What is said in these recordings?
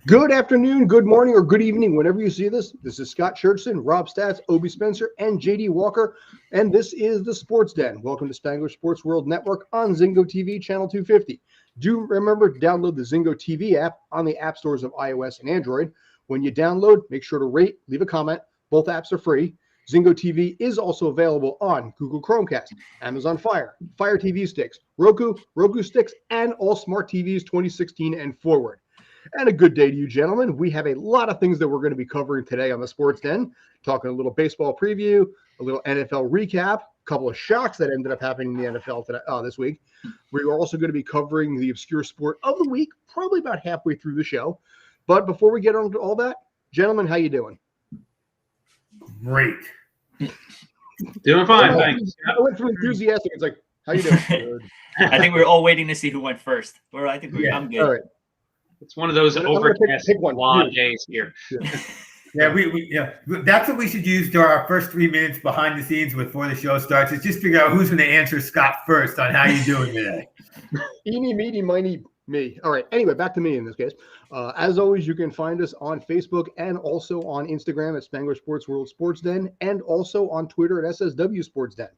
Good afternoon, good morning, or good evening, whenever you see this. This is Scott Churchson, Rob Stats, Obie Spencer, and JD Walker, and this is the Sports Den. Welcome to Spangler Sports World Network on Zingo TV, channel 250. Do remember to download the Zingo TV app on the app stores of iOS and Android. When you download, make sure to rate, leave a comment. Both apps are free. Zingo TV is also available on Google Chromecast, Amazon Fire, Fire TV sticks, Roku sticks, and all smart TVs 2016 and forward. And a good day to you, gentlemen. We have a lot of things that we're going to be covering today on the Sports Den. Talking a little baseball preview, a little NFL recap, a couple of shocks that ended up happening in the NFL today, this week. We are also going to be covering the obscure sport of the week, probably about halfway through the show. But before we get on to all that, gentlemen, how you doing? Great. Doing fine, thanks. I went from enthusiastic. It's like, how you doing? Good. I think we were all waiting to see who went first. I'm good. All right. It's one of those overcast pick one. long days here. Yeah, that's what we should use during our first 3 minutes behind the scenes before the show starts. Is just figure out who's going to answer Scott first on how you doing today. Eeny, meeny, miny, me. All right. Anyway, back to me in this case. As always, you can find us on Facebook and also on Instagram at Spangler Sports World Sports Den, and also on Twitter at SSW Sports Den.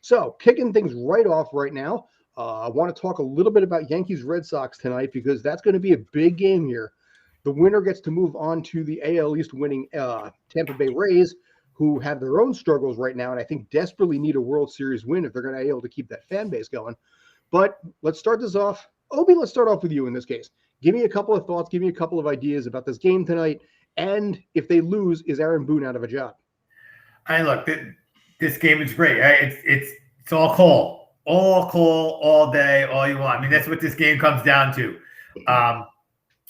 So, kicking things right off right now. I want to talk a little bit about Yankees Red Sox tonight because that's going to be a big game here. The winner gets to move on to the AL East winning Tampa Bay Rays, who have their own struggles right now, and I think desperately need a World Series win if they're going to be able to keep that fan base going. But let's start this off. Obie, let's start off with you in this case. Give me a couple of thoughts, give me a couple of ideas about this game tonight, and if they lose, is Aaron Boone out of a job? Look, this game is great. It's all Cole. All Cole, all day, all you want. I mean, that's what this game comes down to.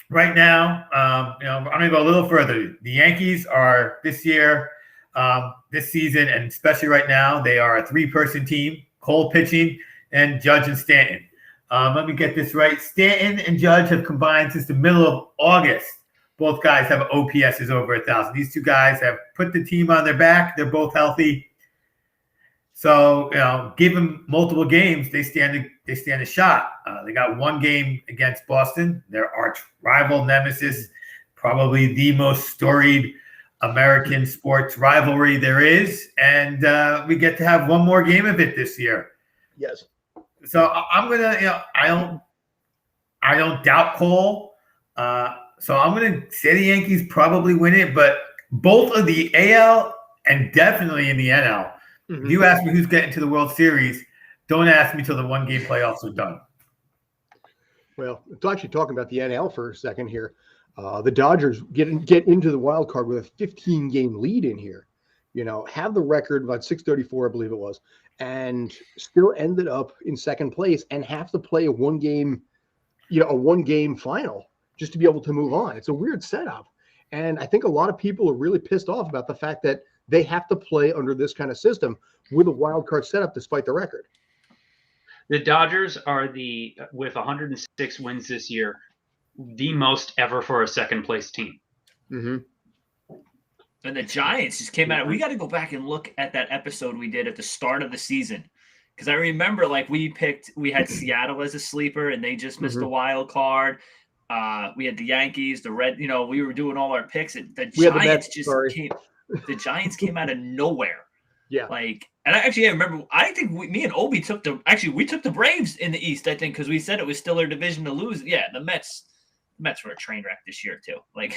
Right now, I'm going to go a little further. The Yankees are this year, this season, and especially right now, they are a 3-person team, Cole pitching and Judge and Stanton. Let me get this right. Stanton and Judge have combined since the middle of August. Both guys have OPSs over 1,000. These two guys have put the team on their back. They're both healthy. So, give them multiple games, they stand a shot. They got one game against Boston, their arch rival nemesis, probably the most storied American sports rivalry there is, and we get to have one more game of it this year. Yes. So I'm gonna, I don't doubt Cole. So I'm gonna say the Yankees probably win it, but both of the AL and definitely in the NL. If you ask me who's getting to the World Series, don't ask me till the one-game playoffs are done. Well, it's actually talking about the NL for a second here. The Dodgers get into the wild card with a 15-game lead in here. Have the record about 634, I believe it was, and still ended up in second place and have to play a one-game final just to be able to move on. It's a weird setup, and I think a lot of people are really pissed off about the fact that they have to play under this kind of system with a wild card setup despite the record. The Dodgers are with 106 wins this year, the most ever for a second place team. Mm-hmm. And the Giants just came out. We got to go back and look at that episode we did at the start of the season. Because I remember we had Seattle as a sleeper and they just missed the wild card. We had the Yankees, the Red, we were doing all our picks. The Giants came out of nowhere. Yeah. I remember, I think me and Obie took the Braves in the East, I think, because we said it was still their division to lose. Yeah, the Mets were a train wreck this year too. I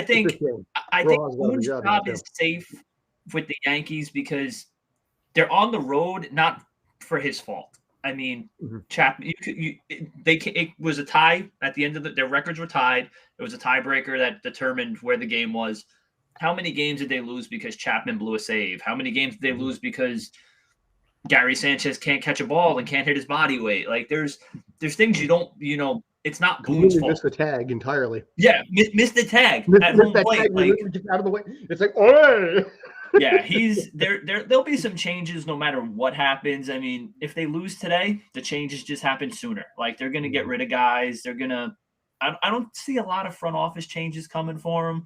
think Boone's job is safe with the Yankees because they're on the road, not for his fault. I mean, Chapman, it was a tie at the end of their records were tied. It was a tiebreaker that determined where the game was. How many games did they lose because Chapman blew a save? How many games did they lose because Gary Sanchez can't catch a ball and can't hit his body weight? There's things you don't, it's not Boone's fault. Missed the tag entirely. Yeah, missed the tag at home plate. Just out of the way. It's like, oh. Yeah, there'll be some changes no matter what happens. I mean, if they lose today, the changes just happen sooner. They're going to get rid of guys. They're going to – I don't see a lot of front office changes coming for them,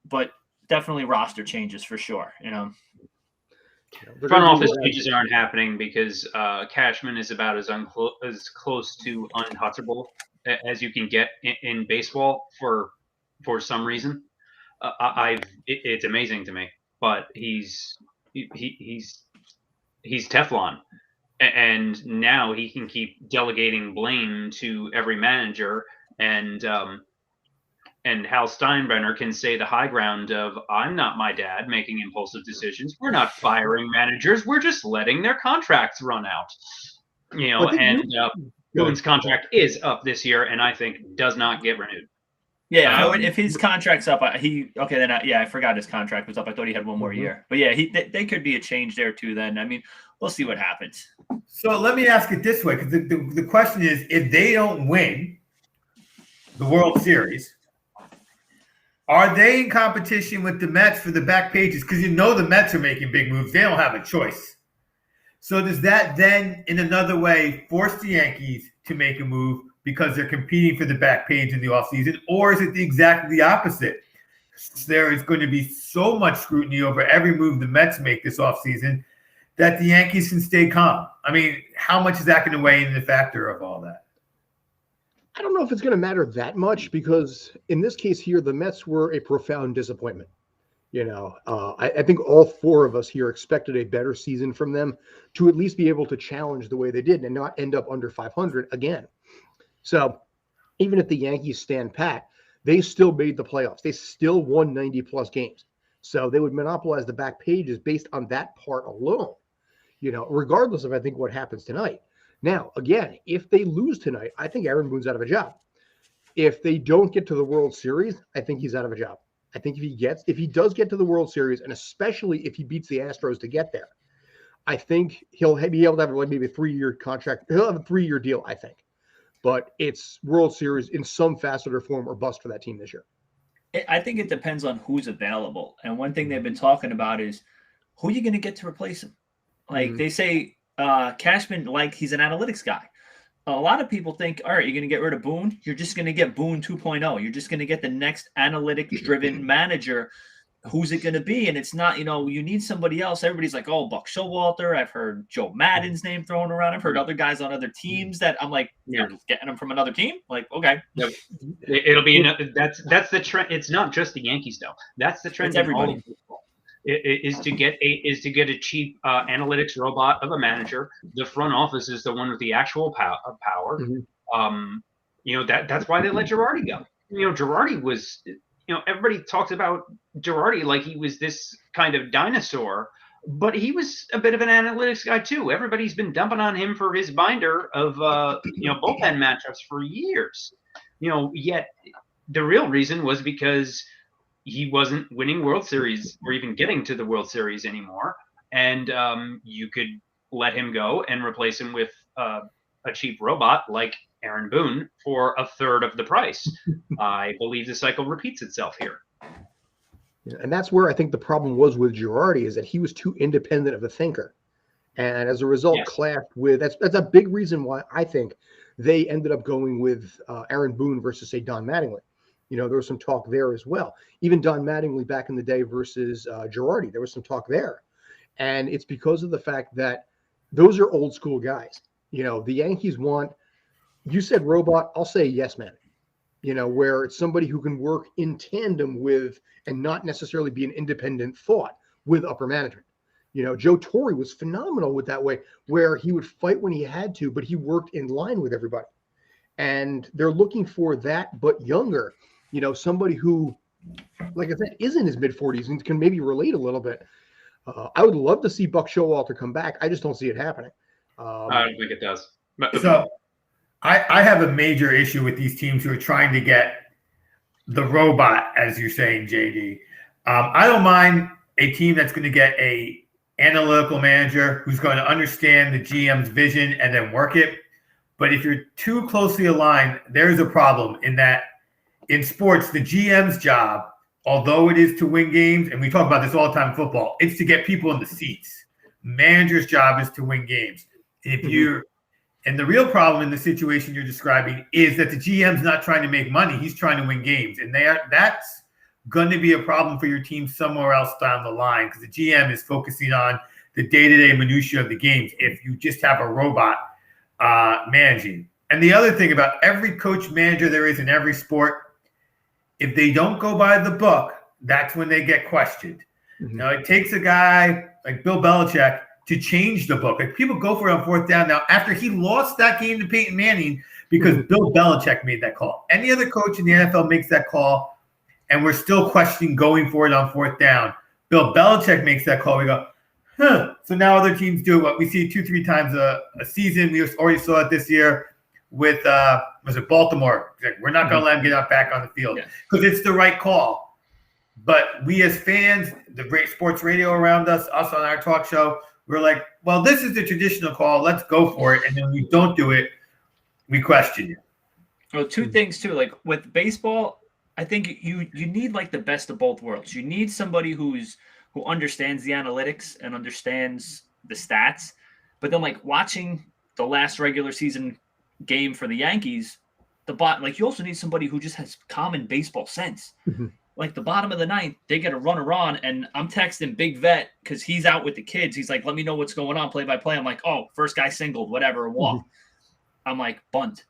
but definitely roster changes for sure, Front office changes aren't happening because Cashman is about as close to untouchable as you can get in baseball for some reason. It's amazing to me, but he's Teflon, and now he can keep delegating blame to every manager, and Hal Steinbrenner can say the high ground of, I'm not my dad making impulsive decisions. We're not firing managers. We're just letting their contracts run out. Boone's contract is up this year, and I think does not get renewed. Yeah, if his contract's up, I forgot his contract was up. I thought he had one more year. But yeah, they could be a change there too then. I mean, we'll see what happens. So let me ask it this way, because the question is, if they don't win the World Series, are they in competition with the Mets for the back pages? Because the Mets are making big moves. They don't have a choice. So does that then, in another way, force the Yankees to make a move because they're competing for the back page in the offseason? Or is it exactly the opposite? There is going to be so much scrutiny over every move the Mets make this offseason that the Yankees can stay calm. I mean, how much is that going to weigh in the factor of all that? I don't know if it's going to matter that much, because in this case here, the Mets were a profound disappointment. I think all four of us here expected a better season from them to at least be able to challenge the way they did and not end up under 500 again. So even if the Yankees stand pat, they still made the playoffs. They still won 90-plus games. So they would monopolize the back pages based on that part alone, regardless of, I think, what happens tonight. Now, again, if they lose tonight, I think Aaron Boone's out of a job. If they don't get to the World Series, I think he's out of a job. I think if he does get to the World Series, and especially if he beats the Astros to get there, I think he'll be able to have maybe a 3-year contract. He'll have a 3-year deal, I think. But it's World Series in some facet or form or bust for that team this year. I think it depends on who's available. And one thing they've been talking about is who are you going to get to replace him? Like they say, Cashman, he's an analytics guy. A lot of people think, all right, you're going to get rid of Boone. You're just going to get Boone 2.0. You're just going to get the next analytics-driven manager. Who's it going to be? And it's not, you need somebody else. Everybody's like, oh, Buck Showalter. I've heard Joe Madden's name thrown around. I've heard other guys on other teams that I'm like, you're getting them from another team? Like, okay. It'll be that's the trend. It's not just the Yankees, though. That's the trend. It's everybody. Is to get a cheap analytics robot of a manager. The front office is the one with the actual power. That's why they let Girardi go. Girardi was. Everybody talks about Girardi like he was this kind of dinosaur, but he was a bit of an analytics guy too. Everybody's been dumping on him for his binder of bullpen matchups for years. Yet the real reason was because he wasn't winning World Series or even getting to the World Series anymore. And you could let him go and replace him with a cheap robot like Aaron Boone for a third of the price. I believe the cycle repeats itself here. And that's where I think the problem was with Girardi, is that he was too independent of a thinker. And as a result, clashed with, that's a big reason why I think they ended up going with Aaron Boone versus, say, Don Mattingly. There was some talk there as well. Even Don Mattingly back in the day versus Girardi, there was some talk there. And it's because of the fact that those are old school guys. The Yankees want, you said robot, I'll say yes man. Where it's somebody who can work in tandem with and not necessarily be an independent thought with upper management. Joe Torre was phenomenal with that way, where he would fight when he had to, but he worked in line with everybody. And they're looking for that, but younger. Somebody who, like I said, is in his mid-40s and can maybe relate a little bit. I would love to see Buck Showalter come back. I just don't see it happening. I don't think it does. So I have a major issue with these teams who are trying to get the robot, as you're saying, JD. I don't mind a team that's going to get a analytical manager who's going to understand the GM's vision and then work it. But if you're too closely aligned, there's a problem in that. In sports, the GM's job, although it is to win games, and we talk about this all the time in football, it's to get people in the seats. Manager's job is to win games. And the real problem in the situation you're describing is that the GM's not trying to make money. He's trying to win games. And that's going to be a problem for your team somewhere else down the line, because the GM is focusing on the day-to-day minutia of the games if you just have a robot managing. And the other thing about every coach manager there is in every sport, if they don't go by the book, that's when they get questioned. Mm-hmm. Now, it takes a guy like Bill Belichick to change the book. Like, people go for it on fourth down now after he lost that game to Peyton Manning because Bill Belichick made that call. Any other coach in the NFL makes that call, and we're still questioning going for it on fourth down. Bill Belichick makes that call. We go, huh. So now other teams do what we see 2-3 times a season. We already saw it this year with was it Baltimore? We're not going to let him get back on the field because it's the right call. But we as fans, the great sports radio around us on our talk show, we're like, well, this is the traditional call. Let's go for it. And then when we don't do it, we question you. Well, two things too. Like with baseball, I think you need like the best of both worlds. You need somebody who understands the analytics and understands the stats. But then like watching the last regular season game for the Yankees, like you also need somebody who just has common baseball sense. Mm-hmm. Like the bottom of the ninth, they get a runner on, and I'm texting Big Vet because he's out with the kids. He's like, let me know what's going on, play by play. I'm like, oh, first guy singled, whatever, walk. Mm-hmm. I'm like, bunt,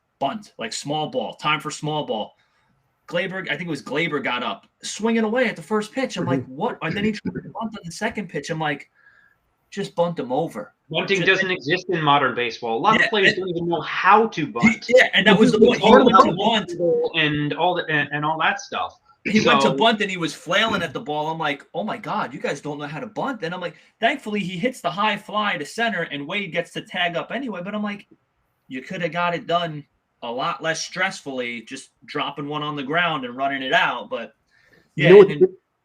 like small ball, time for small ball. Glaber, I think it was Glaber, got up, swinging away at the first pitch. I'm like, what? And then he tried to bunt on the second pitch. I'm like, just bunt him over. Bunting doesn't exist in modern baseball. A lot of players don't even know how to bunt. And that was the point. He went to bunt and all that stuff. He went to bunt and he was flailing at the ball. I'm like, oh my God, you guys don't know how to bunt. And I'm like, thankfully he hits the high fly to center and Wade gets to tag up anyway. But I'm like, you could have got it done a lot less stressfully, just dropping one on the ground and running it out. But yeah,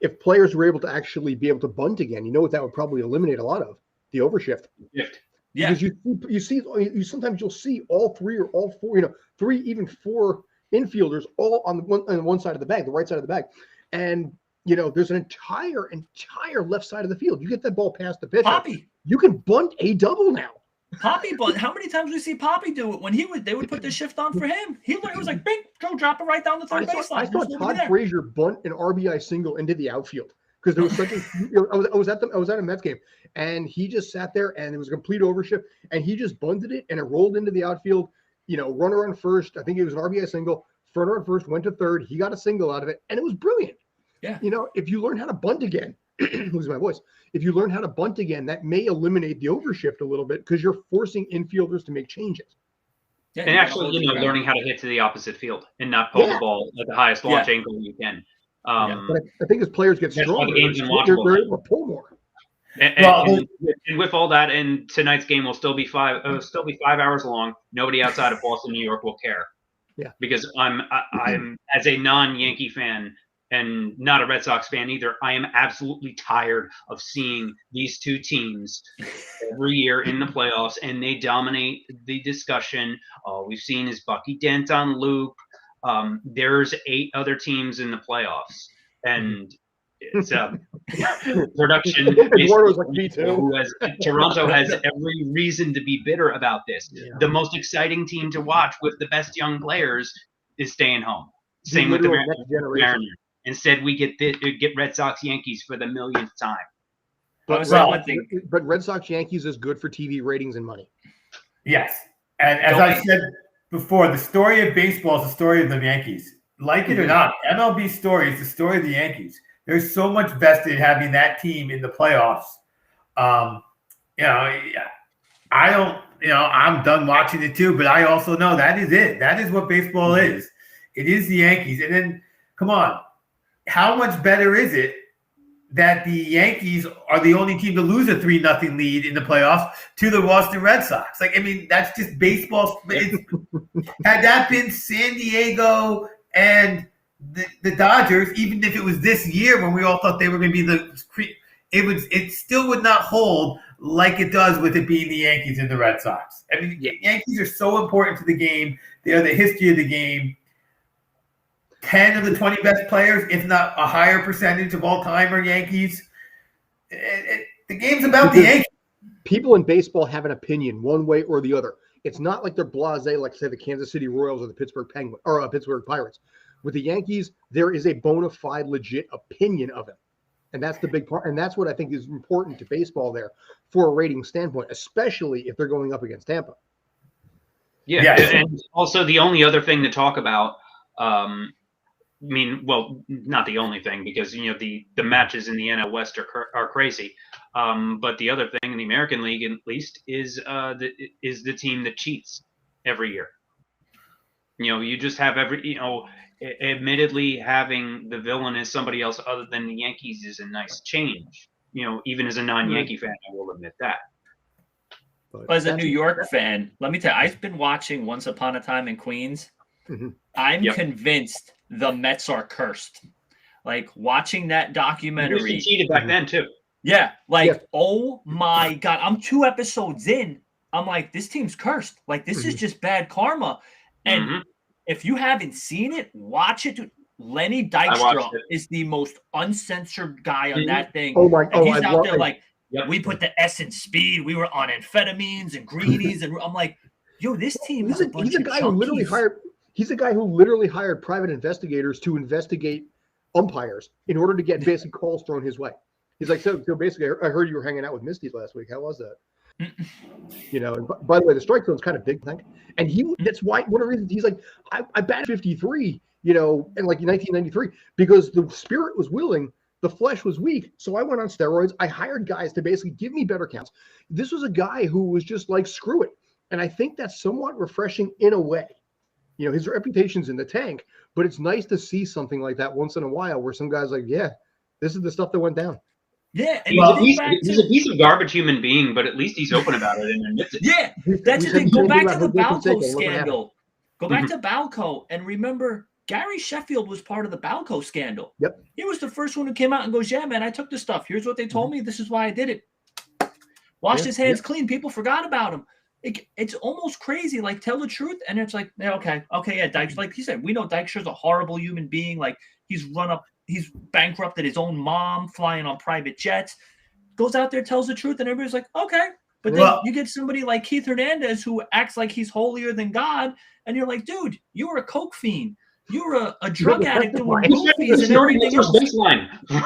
if players were able to actually be able to bunt again, you know what that would probably eliminate a lot of? The overshift. Yeah. Because you sometimes you'll see all three or all four, 3, even 4 infielders all on one side of the bag, the right side of the bag. And there's an entire left side of the field. You get that ball past the pitcher. Poppy. You can bunt a double now. Poppy bunt. How many times we see Poppy do it when they would put the shift on for him? It was like, bing, go drop it right down the third baseline. I saw Todd Frazier bunt an RBI single into the outfield because there was such a. I was at a Mets game and he just sat there and it was a complete overshift and he just bunted it and it rolled into the outfield. Runner on first. I think it was an RBI single. Runner on first went to third. He got a single out of it and it was brilliant. Yeah. If you learn how to bunt again. Losing my voice. If you learn how to bunt again, that may eliminate the overshift a little bit because you're forcing infielders to make changes. Yeah, and actually, learning how to hit to the opposite field and not pull the ball at the highest launch angle you can. But I think as players get stronger, they're able to pull more. And with all that, and tonight's game will still be 5 hours long. Nobody outside of Boston, New York will care. Yeah, because I'm as a non-Yankee fan. And not a Red Sox fan either. I am absolutely tired of seeing these two teams every year in the playoffs, and they dominate the discussion. All we've seen is Bucky Dent on loop. There's 8 other teams in the playoffs, and it's production. Like me too. Toronto has every reason to be bitter about this. Yeah. The most exciting team to watch with the best young players is staying home. Same with the Mariners. Instead, we get Red Sox Yankees for the millionth time. But Red Sox Yankees is good for TV ratings and money. Yes. And as I said before, the story of baseball is the story of the Yankees. Like it or not, MLB story is the story of the Yankees. There's so much vested in having that team in the playoffs. I don't, I'm done watching it too, but I also know that is it. That is what baseball is. It is the Yankees. And then, come on. How much better is it that the Yankees are the only team to lose a 3-0 lead in the playoffs to the Boston Red Sox? That's just baseball. Had that been San Diego and the Dodgers, even if it was this year when we all thought they were going to be it still would not hold like it does with it being the Yankees and the Red Sox. Yankees are so important to the game. They are the history of the game. 10 of the 20 best players, if not a higher percentage of all time, are Yankees. The game's about the Yankees. People in baseball have an opinion one way or the other. It's not like they're blasé, like say the Kansas City Royals or the Pittsburgh Penguins or Pittsburgh Pirates. With the Yankees, there is a bona fide, legit opinion of it, and that's the big part. And that's what I think is important to baseball there, for a rating standpoint, especially if they're going up against Tampa. Yeah, and also the only other thing to talk about, I mean, well, not the only thing, because the matches in the NL West are crazy. But the other thing in the American League, at least, is the team that cheats every year. You just have admittedly having the villain as somebody else other than the Yankees is a nice change. Even as a non-Yankee fan, I will admit that. But as a New York fan, let me tell you, I've been watching Once Upon a Time in Queens. Mm-hmm. I'm convinced the Mets are cursed. Like watching that documentary. They cheated back then too. Yeah, oh my God. I'm 2 episodes in. I'm like, this team's cursed. Like, this is just bad karma. And if you haven't seen it, watch it. Lenny Dykstra is the most uncensored guy on that thing. Oh my! And he's out there like, we put the S in speed. We were on amphetamines and greenies, and I'm like, yo, this team is a bunch of junkies. He's a guy who literally hired private investigators to investigate umpires in order to get basic calls thrown his way. He's like, so basically, I heard you were hanging out with Misty last week. How was that? And by the way, the strike zone's kind of big, I think. And that's why one of the reasons he's like, I batted 53, in like 1993, because the spirit was willing, the flesh was weak. So I went on steroids. I hired guys to basically give me better counts. This was a guy who was just like, screw it. And I think that's somewhat refreshing in a way. His reputation's in the tank, but it's nice to see something like that once in a while where some guy's like, yeah, this is the stuff that went down. Yeah, and he's a piece of garbage human being, but at least he's open about it and admits it. Yeah, that's the thing. Go back to the Balco scandal. Go back to Balco and remember Gary Sheffield was part of the Balco scandal. Yep. He was the first one who came out and goes, yeah, man, I took the stuff. Here's what they told me. This is why I did it. Washed his hands clean. People forgot about him. It's almost crazy. Like, tell the truth. And it's like, yeah, okay, yeah, Dykes. Like he said, we know Dykstra's a horrible human being. Like, he's bankrupted his own mom, flying on private jets. Goes out there, tells the truth, and everybody's like, okay. But then you get somebody like Keith Hernandez who acts like he's holier than God, and you're like, dude, you were a coke fiend. You were a drug addict doing movies and everything else.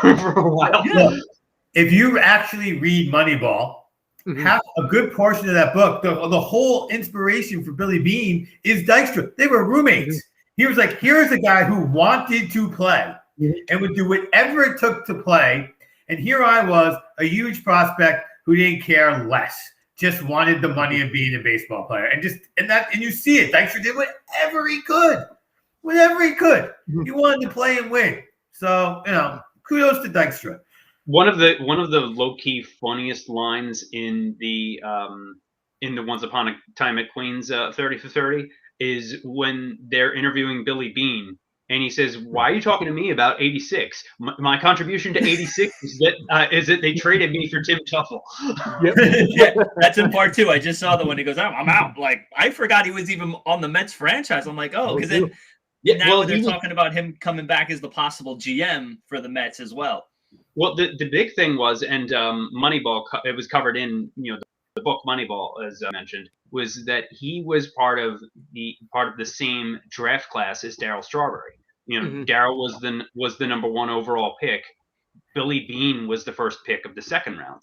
For a while. Yeah. If you actually read Moneyball, half a good portion of that book, the whole inspiration for Billy Beane is Dykstra. They were roommates. He was like, here's a guy who wanted to play and would do whatever it took to play. And here I was, a huge prospect who didn't care less, just wanted the money of being a baseball player. And you see it. Dykstra did whatever he could. Whatever he could. He wanted to play and win. So, kudos to Dykstra. One of the low-key funniest lines in the Once Upon a Time at Queens 30 for 30 is when they're interviewing Billy Beane, and he says, "Why are you talking to me about '86? My contribution to '86 is that they traded me for Tim Tuffle." Yeah, that's in part 2. I just saw the one. He goes, "I'm out." Like, I forgot he was even on the Mets franchise. I'm like, oh, because then now they're talking about him coming back as the possible GM for the Mets as well. Well, the big thing was, and Moneyball, it was covered in the book Moneyball, as I mentioned, was that he was part of the same draft class as Darryl Strawberry. Darryl was the number 1 overall pick. Billy Beane was the first pick of the second round.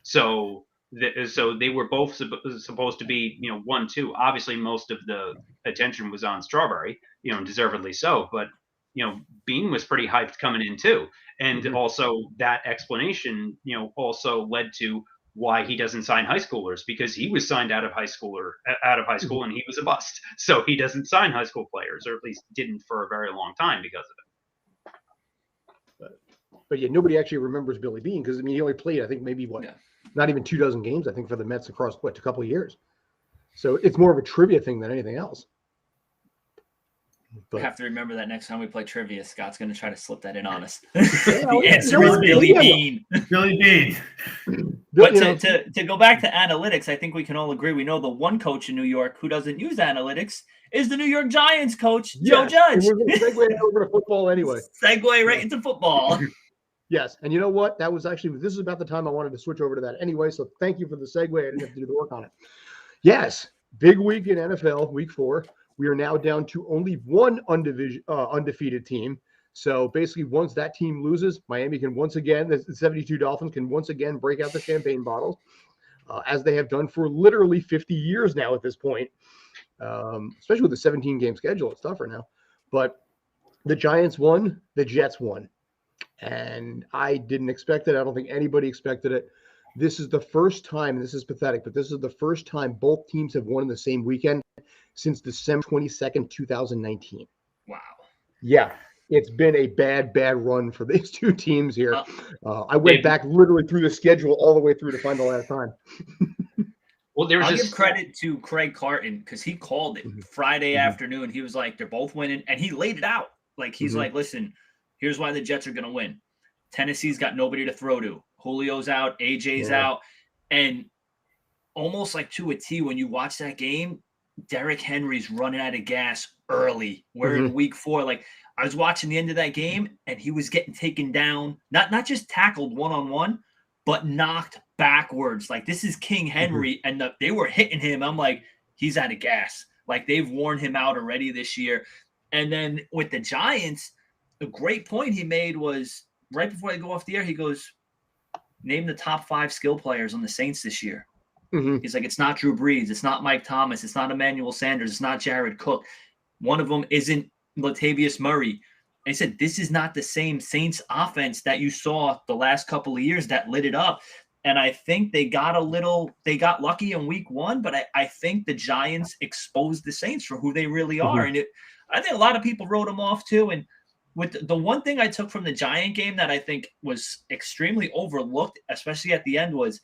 So they were both supposed to be 1-2. Obviously, most of the attention was on Strawberry, deservedly so. But Beane was pretty hyped coming in too. And also that explanation, also led to why he doesn't sign high schoolers, because he was signed out of high school and he was a bust. So he doesn't sign high school players, or at least didn't for a very long time because of it. But yeah, nobody actually remembers Billy Beane because he only played, I think, maybe not even 24 games, I think, for the Mets across a couple of years. So it's more of a trivia thing than anything else. We have to remember that next time we play trivia, Scott's going to try to slip that in on us. The answer is Billy Beane. Billy Beane. But to go back to analytics, I think we can all agree. We know the one coach in New York who doesn't use analytics is the New York Giants coach, Joe Judge. We're going to segue over to football anyway. Segue right into football. Yes, and you know what? This is about the time I wanted to switch over to that anyway, so thank you for the segue. I didn't have to do the work on it. Yes, big week in NFL, week 4. We are now down to only one undefeated team. So basically, once that team loses, Miami can once again, the 72 Dolphins can once again break out the champagne bottles, as they have done for literally 50 years now at this point. especially with the 17-game schedule. It's tougher now. But the Giants won, the Jets won. And I didn't expect it. I don't think anybody expected it. This is the first time, and this is pathetic, but this is the first time both teams have won in the same weekend since December 22nd, 2019. Wow. Yeah, it's been a bad run for these two teams here. I went back literally through the schedule all the way through to find the last time. Well, I'll give credit to Craig Carton because he called it Friday afternoon. He was like, they're both winning, and he laid it out. Like, he's like, listen, here's why the Jets are going to win. Tennessee's got nobody to throw to. Julio's out, AJ's out, and almost like to a T, when you watch that game, Derrick Henry's running out of gas early. We're in week 4. Like, I was watching the end of that game, and he was getting taken down, not just tackled one-on-one, but knocked backwards. Like, this is King Henry, and they were hitting him. I'm like, he's out of gas. Like, they've worn him out already this year. And then with the Giants, the great point he made was right before they go off the air, he goes, name the top 5 skill players on the Saints this year. He's like, it's not Drew Brees. It's not Mike Thomas. It's not Emmanuel Sanders. It's not Jared Cook. One of them isn't Latavius Murray. And he said, this is not the same Saints offense that you saw the last couple of years that lit it up. And I think they got lucky in week 1, but I think the Giants exposed the Saints for who they really are. And I think a lot of people wrote them off too. And with the one thing I took from the Giant game that I think was extremely overlooked, especially at the end, was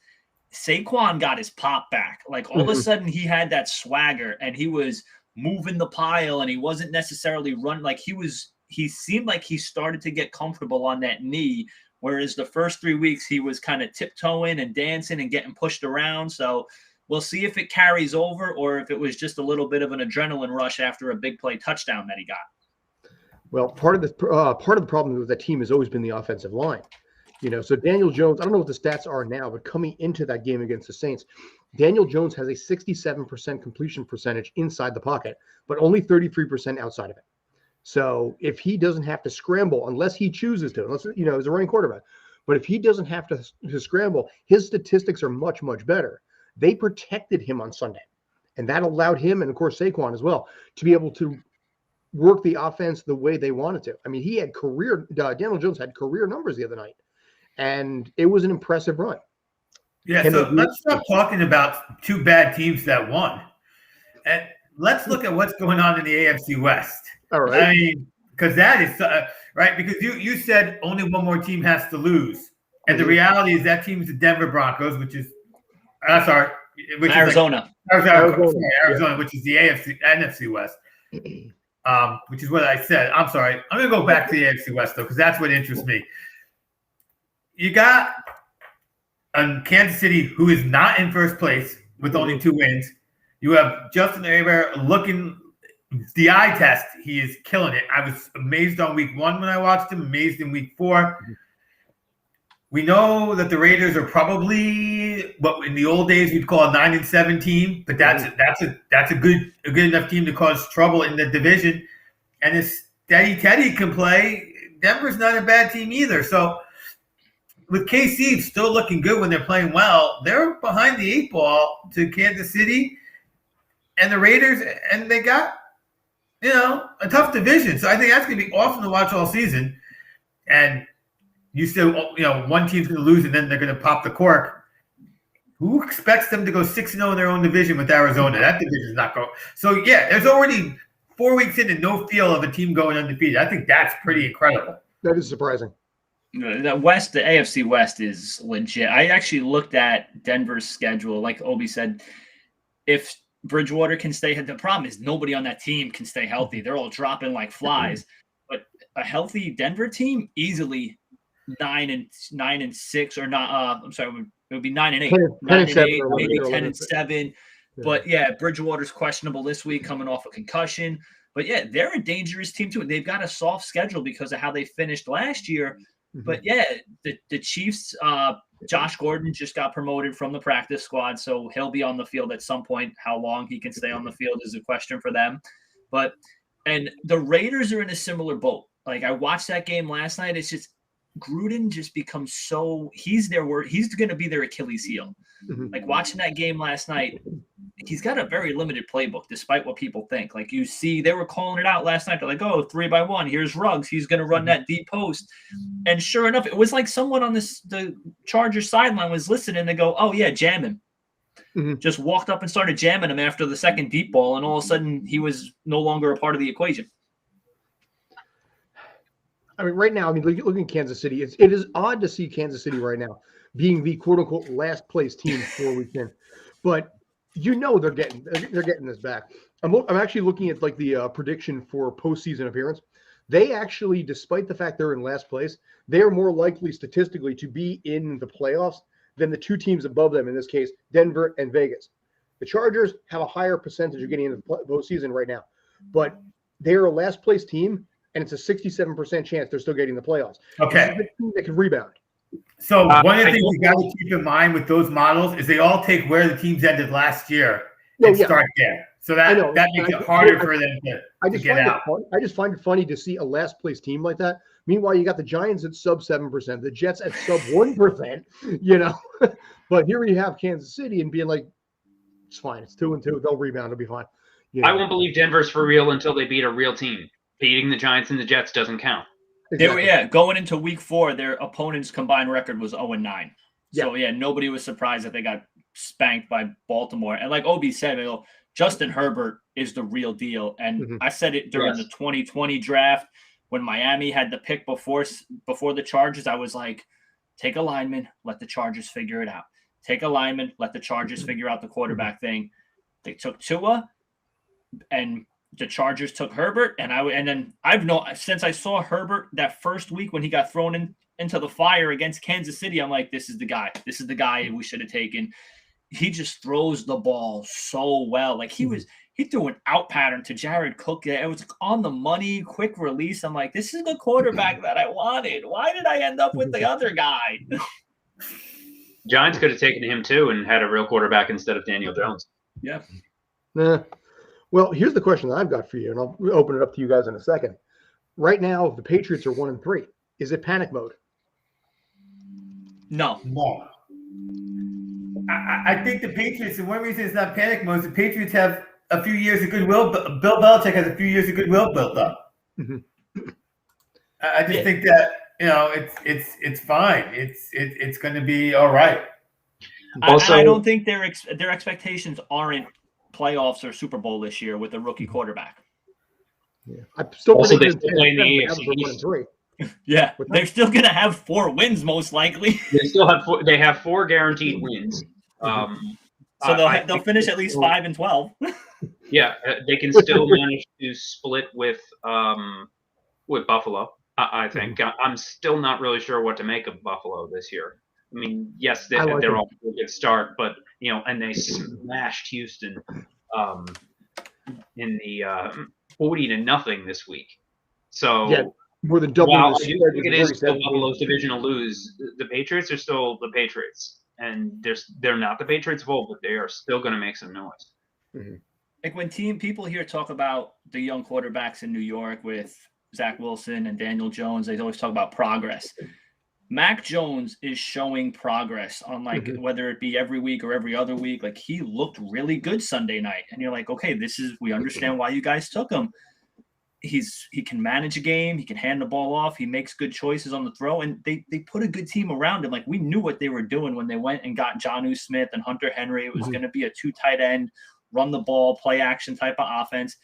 Saquon got his pop back. Like, all of a sudden he had that swagger and he was moving the pile and he wasn't necessarily running. Like, he seemed like he started to get comfortable on that knee, whereas the first 3 weeks he was kind of tiptoeing and dancing and getting pushed around. So we'll see if it carries over or if it was just a little bit of an adrenaline rush after a big play touchdown that he got. Well, part of the problem with that team has always been the offensive line. So Daniel Jones, I don't know what the stats are now, but coming into that game against the Saints, Daniel Jones has a 67% completion percentage inside the pocket, but only 33% outside of it. So if he doesn't have to scramble, unless he chooses to, unless, as a running quarterback, but if he doesn't have to scramble, his statistics are much, much better. They protected him on Sunday, and that allowed him, and of course Saquon as well, to be able to work the offense the way they wanted to. I mean, Daniel Jones had career numbers the other night, and it was an impressive run. Yeah, so let's stop talking about 2 bad teams that won. And let's look at what's going on in the AFC West. All right. I mean, because that is right. Because you said only one more team has to lose, and the reality is that team is the Denver Broncos, which is Arizona, which is the NFC West, which is what I said. I'm sorry. I'm going to go back to the AFC West though, because that's what interests me. You got Kansas City, who is not in first place with only 2 wins. You have Justin Herbert looking the eye test. He is killing it. I was amazed on week 1 when I watched him, amazed in week 4. We know that the Raiders are probably what in the old days we'd call a 9-7 team, but that's a good enough team to cause trouble in the division. And if Steady Teddy can play, Denver's not a bad team either. So with KC still looking good when they're playing well, they're behind the 8 ball to Kansas City and the Raiders, and they got, a tough division. So I think that's going to be awesome to watch all season. And you said, one team's going to lose and then they're going to pop the cork. Who expects them to go 6-0 in their own division with Arizona? That division is not going. So, yeah, there's already 4 weeks in and no feel of a team going undefeated. I think that's pretty incredible. That is surprising. The AFC West is legit. I actually looked at Denver's schedule. Like Obie said, if Bridgewater can stay healthy, the problem is nobody on that team can stay healthy. They're all dropping like flies. But a healthy Denver team easily 9-6 or not. I'm sorry, it would be 9-8, 9-8, maybe 10-7. But yeah, Bridgewater's questionable this week, coming off a concussion. But yeah, they're a dangerous team too. They've got a soft schedule because of how they finished last year. But yeah, the Chiefs, Josh Gordon just got promoted from the practice squad, so he'll be on the field at some point. How long he can stay on the field is a question for them. And the Raiders are in a similar boat. Like, I watched that game last night. It's just Gruden just becomes so he's going to be their Achilles heel. Like watching that game last night, he's got a very limited playbook, despite what people think. Like you see, they were calling it out last night. They're like, oh, 3-by-1. Here's Ruggs. He's going to run that deep post. And sure enough, it was like someone on the Chargers sideline was listening. They go, oh, yeah, jam him. Just walked up and started jamming him after the second deep ball. And all of a sudden, he was no longer a part of the equation. I mean, right now, looking at Kansas City, it is odd to see Kansas City right now being the quote unquote last place team 4 weeks in, but they're getting this back. I'm actually looking at like the prediction for postseason appearance. They actually, despite the fact they're in last place, they are more likely statistically to be in the playoffs than the 2 teams above them. In this case, Denver and Vegas. The Chargers have a higher percentage of getting into the postseason right now, but they are a last place team. And it's a 67% chance they're still getting the playoffs. Okay. They can rebound. So one of the things you got to keep in mind with those models is they all take where the teams ended last year and start there. So that makes it harder for them to get out. I just find it funny to see a last place team like that. Meanwhile, you got the Giants at sub 7%, the Jets at sub 1%, But here you have Kansas City and being like, it's fine. It's 2-2. They'll rebound. It'll be fine. I won't believe Denver's for real until they beat a real team. Beating the Giants and the Jets doesn't count. Exactly. Going into week 4, their opponent's combined record was 0-9. So, nobody was surprised that they got spanked by Baltimore. And like Obie said, Justin Herbert is the real deal. And I said it during the 2020 draft when Miami had the pick before the Chargers. I was like, take a lineman, let the Chargers figure it out. Take a lineman, let the Chargers figure out the quarterback thing. They took Tua, and the Chargers took Herbert, and then I've known since I saw Herbert that first week when he got thrown into the fire against Kansas City. I'm like, this is the guy. This is the guy we should have taken. He just throws the ball so well. Like he threw an out pattern to Jared Cook. It was on the money, quick release. I'm like, this is the quarterback that I wanted. Why did I end up with the other guy? Giants could have taken him too and had a real quarterback instead of Daniel Jones. Yeah. Well, here's the question that I've got for you, and I'll open it up to you guys in a second. Right now, the Patriots are 1-3. Is it panic mode? No. I think the Patriots, and one reason it's not panic mode is the Patriots have a few years of goodwill. Bill Belichick has a few years of goodwill built up. I just think that it's fine. It's going to be all right. Also, I don't think their expectations aren't playoffs or Super Bowl this year with a rookie quarterback. Yeah, I'm still also they still play in the AFC. Yeah, they're still going to have 4 wins most likely. They have 4 guaranteed wins. So they'll finish at least 5-12. Yeah, they can still manage to split with Buffalo. I think I'm still not really sure what to make of Buffalo this year. I mean, yes, they're all a good start, but and they smashed Houston in the 40-0 this week. So more than double. While I do think it is still Buffalo's divisional lose, the Patriots are still the Patriots, and they're not the Patriots of old, but they are still going to make some noise. Like when people here talk about the young quarterbacks in New York with Zach Wilson and Daniel Jones, they always talk about progress. Mac Jones is showing progress on whether it be every week or every other week. Like he looked really good Sunday night, and you're like, okay, we understand why you guys took him. He can manage a game. He can hand the ball off. He makes good choices on the throw, and they put a good team around him. Like we knew what they were doing when they went and got Jonnu Smith and Hunter Henry. It was going to be a 2 tight end, run the ball, play action type of offense.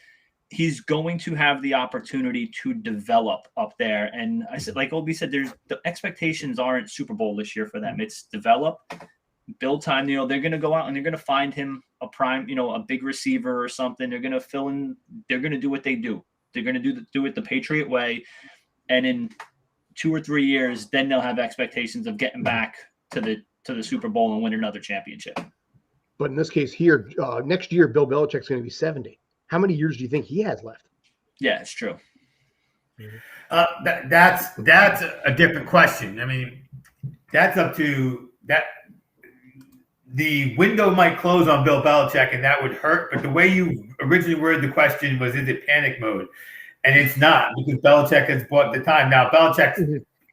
He's going to have the opportunity to develop up there. And I said, like Obie said, the expectations aren't Super Bowl this year for them. It's develop, build time. They're going to go out and they're going to find him a prime, a big receiver or something. They're going to fill in. They're going to do what they do. They're going to do it the Patriot way. And in 2 or 3 years, then they'll have expectations of getting back to the Super Bowl and win another championship. But in this case here, next year, Bill Belichick's going to be 70. How many years do you think he has left? Yeah, it's true. That's a different question. I mean, that's up to that. The window might close on Bill Belichick, and that would hurt. But the way you originally worded the question was, is it panic mode? And it's not, because Belichick has bought the time. Now, Belichick's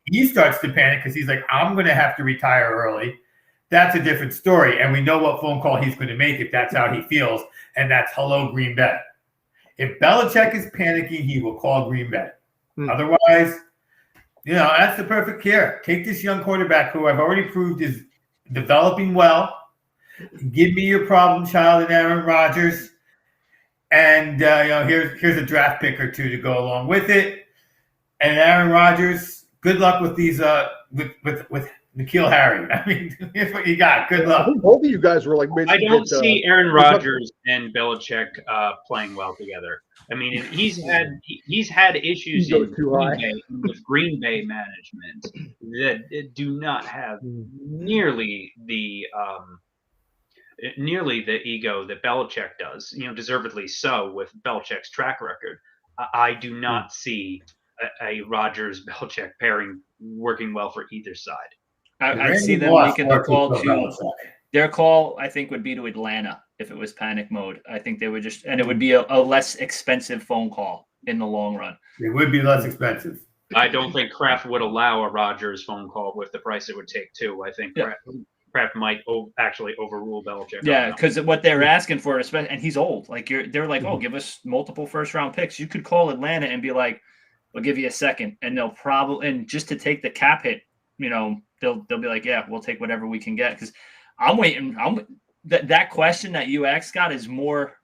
he starts to panic because he's like, I'm going to have to retire early. That's a different story. And we know what phone call he's going to make if that's how he feels. And that's hello, Green Bay. If Belichick is panicking, he will call Green Bay. Otherwise, that's the perfect care. Take this young quarterback who I've already proved is developing well. Give me your problem child in Aaron Rodgers. And here's a draft pick or two to go along with it. And Aaron Rodgers, good luck with these with N'Keal Harry. I mean, here's what you got. Good luck. I think both of you guys were like. I don't see Aaron Rodgers and Belichick playing well together. I mean, he's had issues with Green Bay management that do not have nearly the ego that Belichick does, deservedly so with Belichick's track record. I do not see a Rodgers-Belichick pairing working well for either side. I see them making the call to their call. I think would be to Atlanta if it was panic mode. I think they would and it would be a less expensive phone call in the long run. It would be less expensive. I don't think Kraft would allow a Rodgers phone call with the price it would take too. I think Kraft might actually overrule Belichick. Yeah, because what they're asking for, and he's old. Like they're like, give us multiple first-round picks. You could call Atlanta and be like, we'll give you a second, and they'll probably just to take the cap hit. They'll be like, yeah, we'll take whatever we can get. Because I'm waiting. That question that you asked, Scott, is more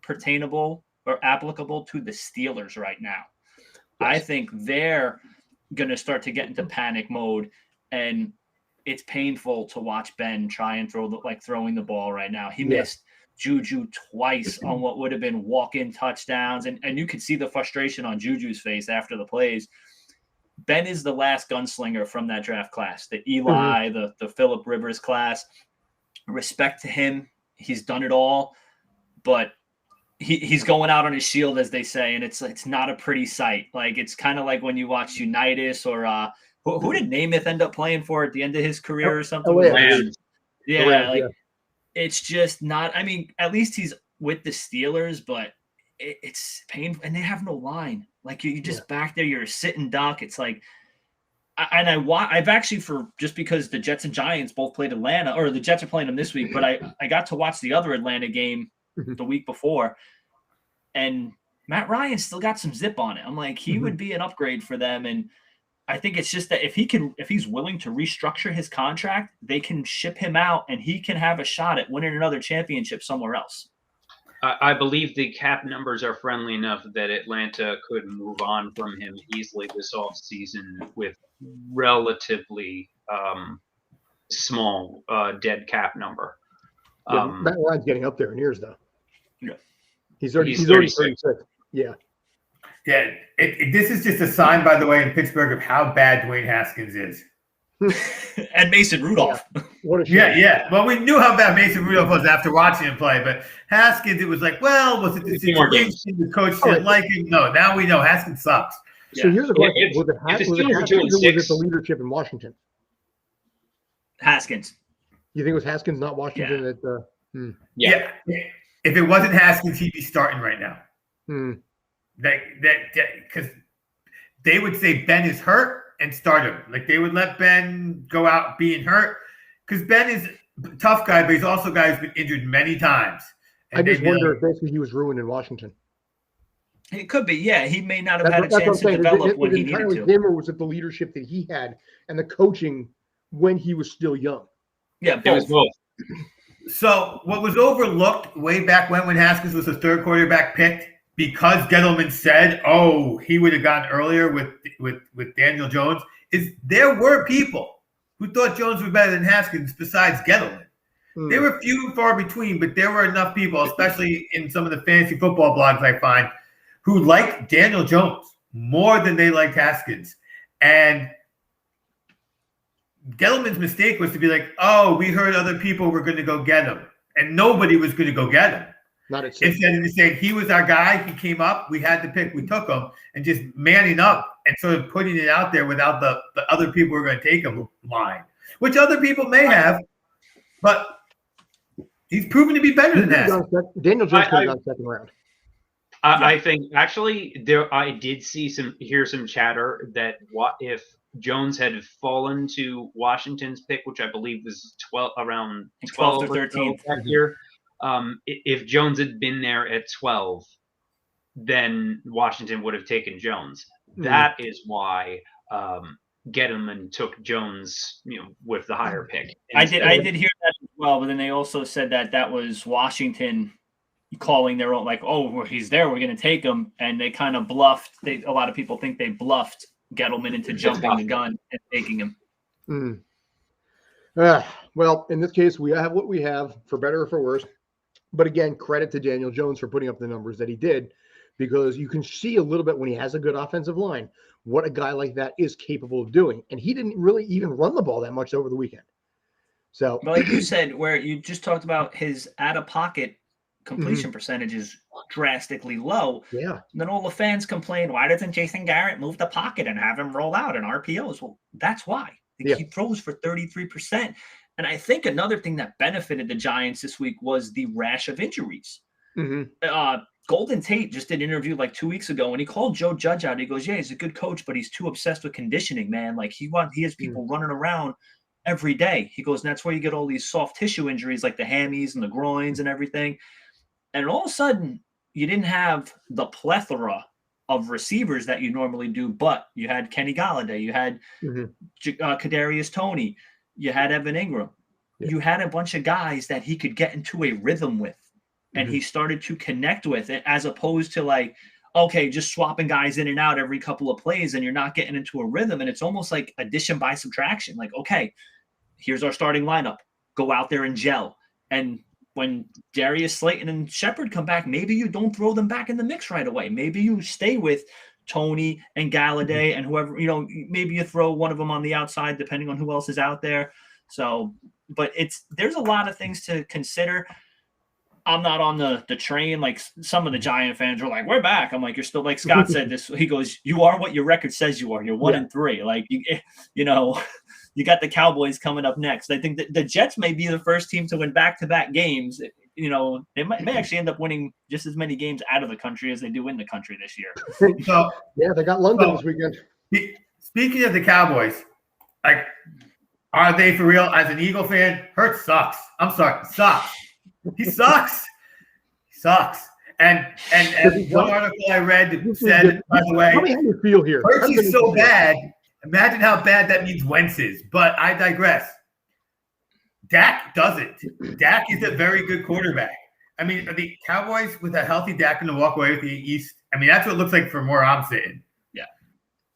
pertainable or applicable to the Steelers right now. Yes. I think they're going to start to get into panic mode, and it's painful to watch Ben try and throwing the ball right now. He missed Juju twice on what would have been walk-in touchdowns, and you could see the frustration on Juju's face after the plays. Ben is the last gunslinger from that draft class, the Eli, the Phillip Rivers class. Respect to him. He's done it all, but he's going out on his shield, as they say, and it's not a pretty sight. Like, it's kind of like when you watch Unitas or who did Namath end up playing for at the end of his career or something? It's just not. I mean, at least he's with the Steelers, but it's painful, and they have no line. Like you just back there, you're a sitting duck. It's like, I've actually just because the Jets and Giants both played Atlanta, or the Jets are playing them this week, but I got to watch the other Atlanta game the week before, and Matt Ryan still got some zip on it. I'm like, he would be an upgrade for them, and I think it's just that if he's willing to restructure his contract, they can ship him out, and he can have a shot at winning another championship somewhere else. I believe the cap numbers are friendly enough that Atlanta could move on from him easily this offseason with relatively small dead cap number. Matt Ryan's getting up there in years, though. Yeah, he's already 36. Yeah. Yeah, this is just a sign, by the way, in Pittsburgh of how bad Dwayne Haskins is. And Mason Rudolph. What a shame. Yeah. Well, we knew how bad Mason Rudolph was after watching him play, but Haskins, it was like, well, was it the situation? The coach didn't like him? No, now we know Haskins sucks. So here's a question: was it Haskins or was it the leadership in Washington? Haskins. You think it was Haskins, not Washington? Yeah. If it wasn't Haskins, he'd be starting right now. Because they would say Ben is hurt and start him. Like, they would let Ben go out being hurt because Ben is a tough guy, but he's also a guy who's been injured many times. And I just wonder if basically he was ruined in Washington. It could be, yeah. He may not have had a chance to develop when he needed to. Him, or was it the leadership that he had and the coaching when he was still young? Yeah, both. So what was overlooked way back when Haskins was the third quarterback picked, because Gettleman said, he would have gotten earlier with Daniel Jones, is there were people who thought Jones was better than Haskins besides Gettleman. They were few and far between, but there were enough people, especially in some of the fantasy football blogs I find, who liked Daniel Jones more than they liked Haskins. And Gettleman's mistake was to be like, we heard other people were going to go get him, and nobody was going to go get him. Instead of saying he was our guy, he came up, we had to pick, we took him, and just manning up and sort of putting it out there without the other people who are going to take him line, which other people may have, but he's proven to be better than that. Daniel Jones could have gone second round. I think actually I did hear some chatter that what if Jones had fallen to Washington's pick, which I believe was around 12 or 13 that year. If Jones had been there at 12, then Washington would have taken Jones. That is why Gettleman took Jones, with the higher pick. I did hear that as well, but then they also said that was Washington calling their own, like, oh, well, he's there, we're going to take him, and they kind of bluffed. A lot of people think they bluffed Gettleman into jumping the gun and taking him. Well, in this case, we have what we have, for better or for worse. But again, credit to Daniel Jones for putting up the numbers that he did, because you can see a little bit when he has a good offensive line what a guy like that is capable of doing. And he didn't really even run the ball that much over the weekend. So, but like you said, where you just talked about his out-of-pocket completion percentage is drastically low. Yeah. And then all the fans complain, why doesn't Jason Garrett move the pocket and have him roll out in RPOs? Well, that's why. He throws for 33%. And I think another thing that benefited the Giants this week was the rash of injuries. Golden Tate just did an interview like 2 weeks ago, and he called Joe Judge out. He goes, yeah, he's a good coach, but he's too obsessed with conditioning, man. Like he has people running around every day. He goes, and that's where you get all these soft tissue injuries like the hammies and the groins and everything. And all of a sudden, you didn't have the plethora of receivers that you normally do, but you had Kenny Golladay, you had Kadarius Toney, you had Evan Ingram. You had a bunch of guys that he could get into a rhythm with, and he started to connect with it, as opposed to like, okay, just swapping guys in and out every couple of plays and you're not getting into a rhythm. And it's almost like addition by subtraction. Like, okay, here's our starting lineup. Go out there and gel. And when Darius Slayton and Shepard come back, maybe you don't throw them back in the mix right away. Maybe you stay with Toney and Galladay and whoever, maybe you throw one of them on the outside, depending on who else is out there. So, but there's a lot of things to consider. I'm not on the train. Like some of the Giant fans are like, we're back. I'm like, you're still, like Scott said this. He goes, you are what your record says you are. You're 1-3. Like, you got the Cowboys coming up next. I think that the Jets may be the first team to win back-to-back games. They may actually end up winning just as many games out of the country as they do in the country this year. So yeah, they got London this weekend. Speaking of the Cowboys, like, are they for real? As an Eagle fan, Hurts sucks. I'm sorry, sucks. He sucks. He sucks. And one article I read said, by the way, tell me how you feel here. Hurts is so bad. Imagine how bad that means Wentz is. But I digress. Dak doesn't. Dak is a very good quarterback. I mean, the Cowboys with a healthy Dak going to walk away with the East. I mean, that's what it looks like from where I'm sitting. Yeah,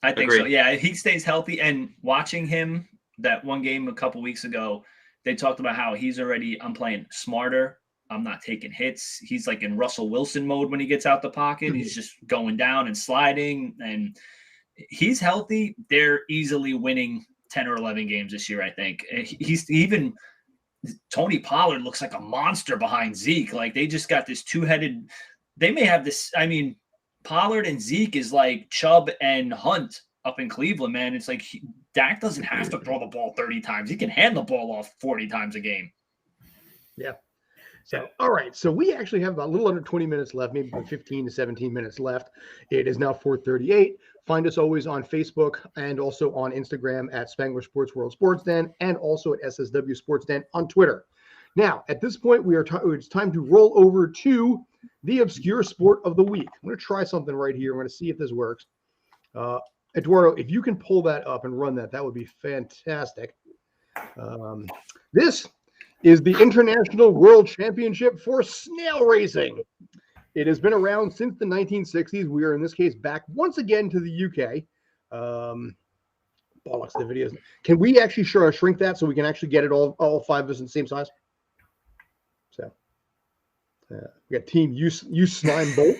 I think so. Yeah, he stays healthy. And watching him that one game a couple weeks ago, they talked about how I'm playing smarter. I'm not taking hits. He's like in Russell Wilson mode when he gets out the pocket. He's just going down and sliding, and he's healthy. They're easily winning 10 or 11 games this year, I think. Tony Pollard looks like a monster behind Zeke. Like they just got this two-headed. They may have this. I mean, Pollard and Zeke is like Chubb and Hunt up in Cleveland, man. It's like Dak doesn't have to throw the ball 30 times. He can hand the ball off 40 times a game. Yeah. So, all right. So we actually have about a little under 20 minutes left, maybe 15 to 17 minutes left. It is now 4:38. Find us always on Facebook and also on Instagram at Spangler Sports World Sports Den, and also at SSW Sports Den on Twitter. Now, at this point, it's time to roll over to the obscure sport of the week. I'm going to try something right here. I'm going to see if this works. Eduardo, if you can pull that up and run that would be fantastic. This is the International World Championship for Snail Racing. It has been around since the 1960s. We are, in this case, back once again to the UK. Bollocks, the videos. Can we actually shrink that so we can actually get it all five of us in the same size? So, we got Team Use Slime Bolt.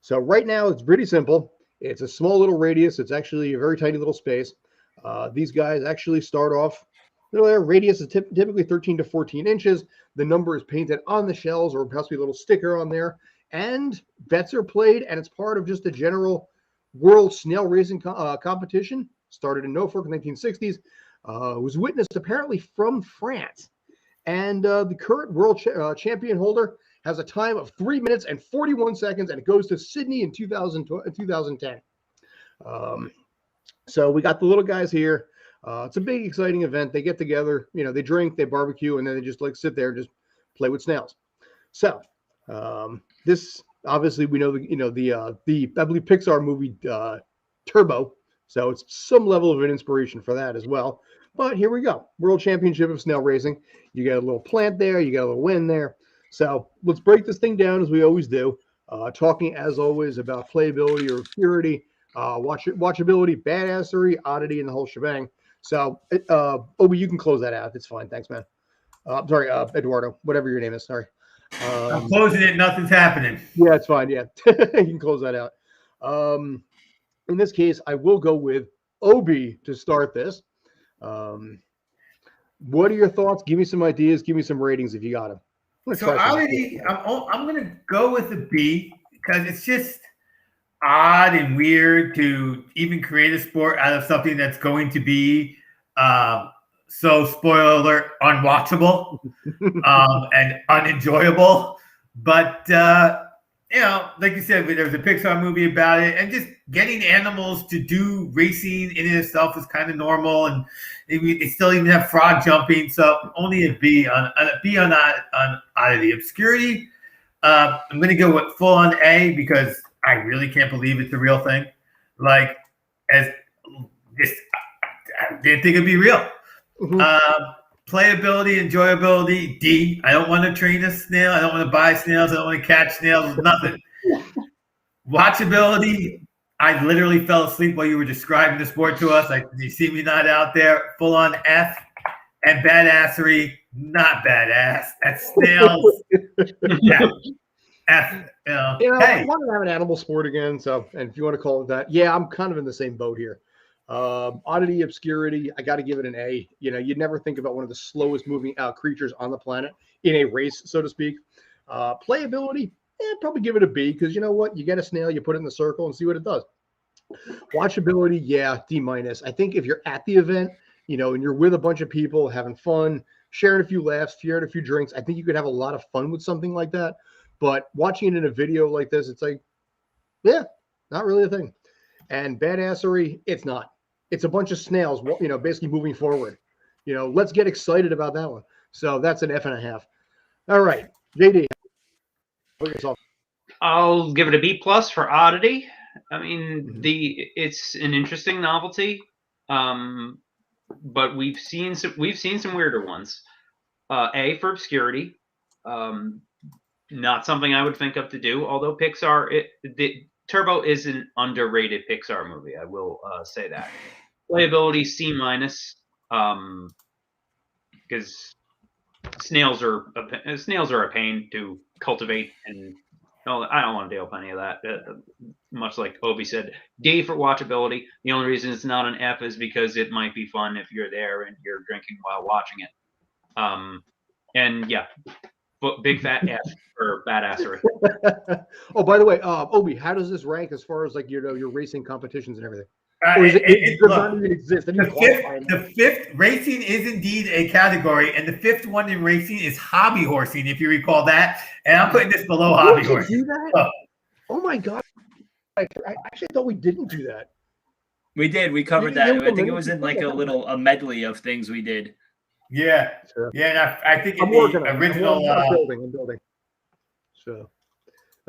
So right now, it's pretty simple. It's a small little radius. It's actually a very tiny little space. These guys actually start off, their radius is typically 13 to 14 inches. The number is painted on the shells or possibly a little sticker on there. And bets are played, and it's part of just a general world snail racing competition. Started in Norfolk in the 1960s. Was witnessed apparently from France. And the current world champion holder has a time of 3 minutes and 41 seconds, and it goes to Sydney in 2010. So we got the little guys here. It's a big, exciting event. They get together, they drink, they barbecue, and then they just like sit there and just play with snails. So this obviously we know the I believe Pixar movie Turbo. So it's some level of an inspiration for that as well. But here we go. World Championship of Snail Racing. You got a little plant there. You got a little wind there. So let's break this thing down as we always do. Talking, as always, about playability or purity, watchability, badassery, oddity, and the whole shebang. So, Obie, you can close that out. It's fine. Thanks, man. Sorry, Eduardo, whatever your name is. Sorry. I'm closing it. Nothing's happening. Yeah, it's fine. Yeah, you can close that out. In this case, I will go with Obie to start this. What are your thoughts? Give me some ideas. Give me some ratings if you got them. So I'm going to go with a B because it's just odd and weird to even create a sport out of something that's going to be so, spoiler alert, unwatchable and unenjoyable. But like you said, there was a Pixar movie about it, and just getting animals to do racing in itself is kind of normal, and they still even have frog jumping. So only a B on oddity. Obscurity, I'm going to go with full on A because I really can't believe it's the real thing. Like, I didn't think it'd be real. Mm-hmm. Playability, enjoyability, D. I don't want to train a snail. I don't want to buy snails. I don't want to catch snails. Nothing. Watchability. I literally fell asleep while you were describing the sport to us. Like, you see me not out there. Full on F. And badassery. Not badass. That's snails. Yeah. F. Hey. I want to have an animal sport again. So, and if you want to call it that, yeah, I'm kind of in the same boat here. Oddity, obscurity, I got to give it an A. You'd never think about one of the slowest moving creatures on the planet in a race, so to speak. Playability, probably give it a B because you know what? You get a snail, you put it in the circle and see what it does. Watchability, yeah, D-. I think if you're at the event, and you're with a bunch of people having fun, sharing a few laughs, sharing a few drinks, I think you could have a lot of fun with something like that. But watching it in a video like this, it's like, yeah, not really a thing. And badassery, it's not. It's a bunch of snails, basically moving forward. Let's get excited about that one. So that's an F.5. All right, JD. I'll give it a B+ for oddity. I mean, it's an interesting novelty, but we've seen some weirder ones. A for obscurity, not something I would think of to do. Although Pixar, Turbo is an underrated Pixar movie. I will say that. Playability C-, because snails are a pain to cultivate, and I don't want to deal with any of that. Much like Obie said, D for watchability. The only reason it's not an F is because it might be fun if you're there and you're drinking while watching it. And yeah, big fat F for badassery. Oh, by the way, Obie, how does this rank as far as like your racing competitions and everything? Or is it does not even exist? The fifth racing is indeed a category, and the fifth one in racing is hobby horsing, if you recall that. And I'm putting this below hobby horsing. Do that? Oh my god! I actually thought we didn't do that. We did. We covered that. I think it was in like a medley of things we did. Yeah, sure. Yeah. And I think in the original. I'm building. So.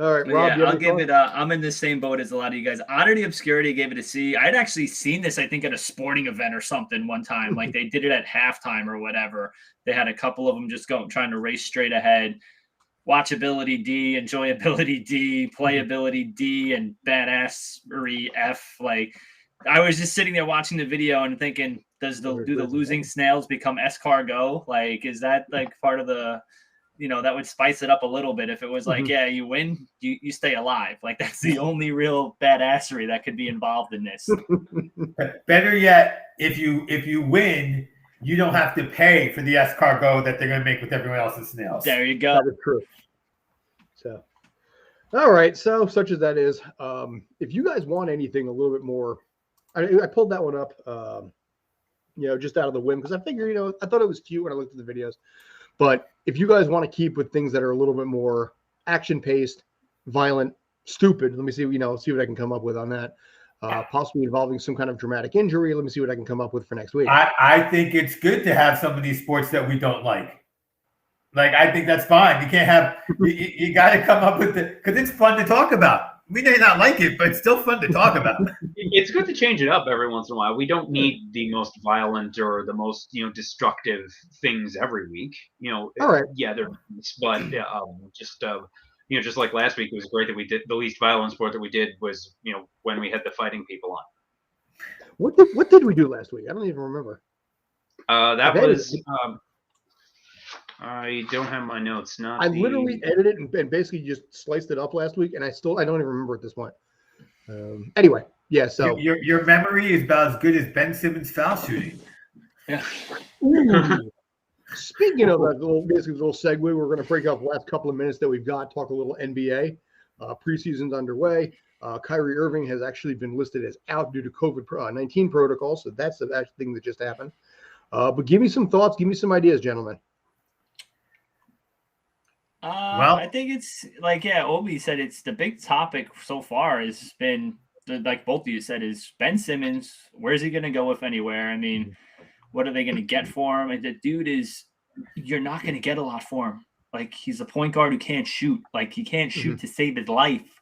All right, Rob. Yeah, I'll give it. I'm in the same boat as a lot of you guys. Oddity, obscurity, gave it a C. I'd actually seen this, I think, at a sporting event or something one time. Like they did it at halftime or whatever. They had a couple of them just trying to race straight ahead. Watchability D, enjoyability D, playability D, and badassery F. Like I was just sitting there watching the video and thinking, do the losing snails become escargot? Like, is that like part of the? That would spice it up a little bit if it was like, yeah, you win, you stay alive. Like that's the only real badassery that could be involved in this. Better yet, if you win, you don't have to pay for the escargot that they're going to make with everyone else's snails. There you go. That is true. So, all right. So such as that is, if you guys want anything a little bit more, I pulled that one up, just out of the whim because I figured, I thought it was cute when I looked at the videos. But if you guys want to keep with things that are a little bit more action-paced, violent, stupid, let me see, see what I can come up with on that. possibly involving some kind of dramatic injury. Let me see what I can come up with for next week. I think it's good to have some of these sports that we don't like. Like, I think that's fine. You can't have you got to come up with it because it's fun to talk about. We may not like it, but it's still fun to talk about. It's good to change it up every once in a while. We don't need the most violent or the most destructive things every week. All right. Yeah, they're but just like last week, it was great that we did the least violent sport that we did was when we had the fighting people on. What did we do last week? I don't even remember. That was. I don't have my notes. I literally edited and basically just sliced it up last week, and I don't even remember at this point. Anyway, yeah. So your memory is about as good as Ben Simmons' foul shooting. Yeah. Speaking of that little segue, we're going to break up the last couple of minutes that we've got. Talk a little NBA. Preseason's underway. Kyrie Irving has actually been listed as out due to COVID-19 protocol, so that's the thing that just happened. But give me some thoughts. Give me some ideas, gentlemen. I think it's Obie said, it's the big topic so far has been, like both of you said, is Ben Simmons. Where's he going to go, if anywhere? I mean, what are they going to get for him? And the dude you're not going to get a lot for him. Like, he's a point guard who can't shoot. Like, he can't shoot to save his life.